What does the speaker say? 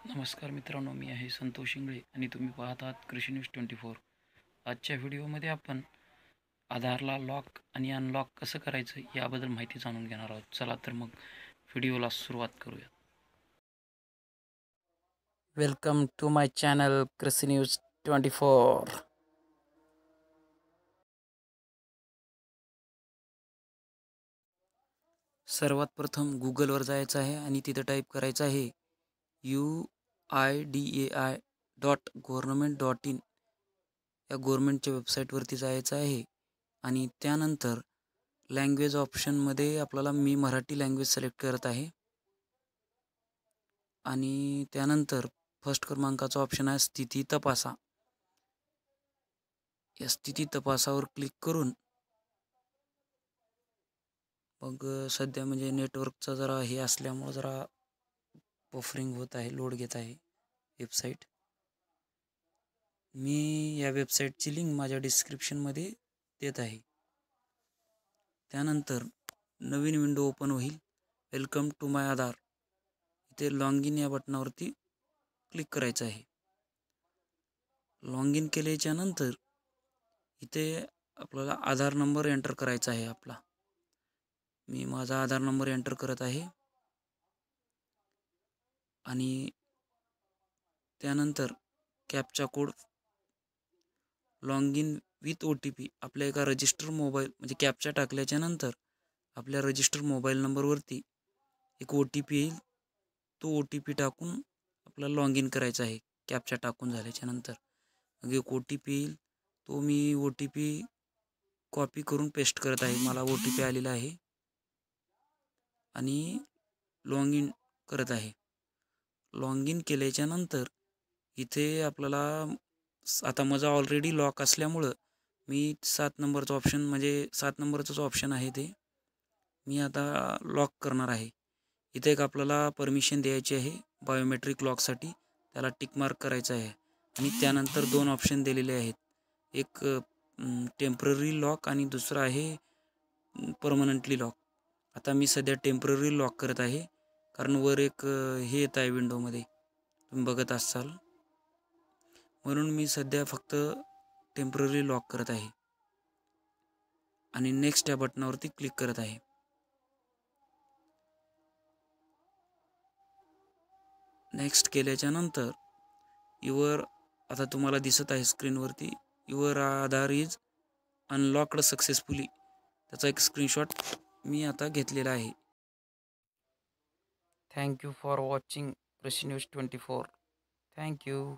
नमस्कार मित्रांनो, मी आहे संतोष इंगळे आणि तुम्ही पाहत आहात कृषी न्यूज 24. आजच्या व्हिडिओमध्ये आपण आधारला लॉक आणि अनलॉक कसं करायचं याबद्दल माहिती जाणून घेणार आहोत. चला तर मग व्हिडिओला सुरुवात करूया. वेलकम टू माय चॅनल कृषी न्यूज 24. सर्वात प्रथम गुगलवर जायचं आहे आणि तिथं टाईप करायचं आहे UIDAI.government.in. या गव्हर्नमेंटच्या वेबसाईटवरती जायचं आहे आणि त्यानंतर लँग्वेज ऑप्शनमध्ये आपल्याला मी मराठी लँग्वेज सिलेक्ट करत आहे आणि त्यानंतर फर्स्ट क्रमांकाचा ऑप्शन आहे स्थिती तपासा. या स्थिती तपासावर क्लिक करून मग सध्या म्हणजे नेटवर्कचा जरा हे असल्यामुळं जरा बफरिंग होत आहे, लोड घेत आहे वेबसाईट. मी या वेबसाईटची लिंक माझ्या डिस्क्रिप्शनमध्ये देत आहे. त्यानंतर नवीन विंडो ओपन होईल. वेलकम टू माय आधार. इथे लॉग इन या बटनावरती क्लिक करायचं आहे. लॉग इन केल्याच्या नंतर इथे आपल्याला आधार नंबर एंटर करायचा आहे आपला. मी माझा आधार नंबर एंटर करत आहे आणि त्यानंतर captcha code log in with OTP आपल्या एका रजिस्टर मोबाईल म्हणजे कॅप्चा टाकल्याच्या नंतर आपल्या रजिस्टर मोबाईल नंबरवरती एक OTP येईल. तो OTP टाकून आपल्याला लॉग इन करायचा आहे. कॅप्चा टाकून झाल्याच्या नंतर मग एक OTP येईल. तो मी OTP कॉपी करून पेस्ट करत आहे. मला OTP आलेला आहे आणि लॉग इन करत आहे. लॉग इन केल्याच्या नंतर इथे आपल्याला आता माझा ऑलरेडी लॉक असल्यामुळं मी 7 नंबरचं ऑप्शन म्हणजे 7 नंबरचंच ऑप्शन आहे ते मी आता लॉक करणार आहे. इथे एक आपल्याला परमिशन द्यायची आहे बायोमेट्रिक लॉकसाठी. त्याला टिक मार्क करायचं आहे आणि त्यानंतर 2 ऑप्शन दिलेले आहेत. एक टेम्पररी लॉक आणि दुसरा आहे परमनंटली लॉक. आता मी सध्या टेम्पररी लॉक करत आहे कारण वर एक हे येत आहे विंडोमध्ये तुम्ही बघत असाल, म्हणून मी सध्या फक्त टेम्पररी लॉक करत आहे आणि नेक्स्ट या बटनावरती क्लिक करत आहे. नेक्स्ट केल्याच्या नंतर आता तुम्हाला दिसत आहे स्क्रीनवरती your Aadhaar is unlocked successfully. त्याचा एक स्क्रीनशॉट मी आता घेतलेला आहे. Thank you for watching Krishi news 24. Thank you.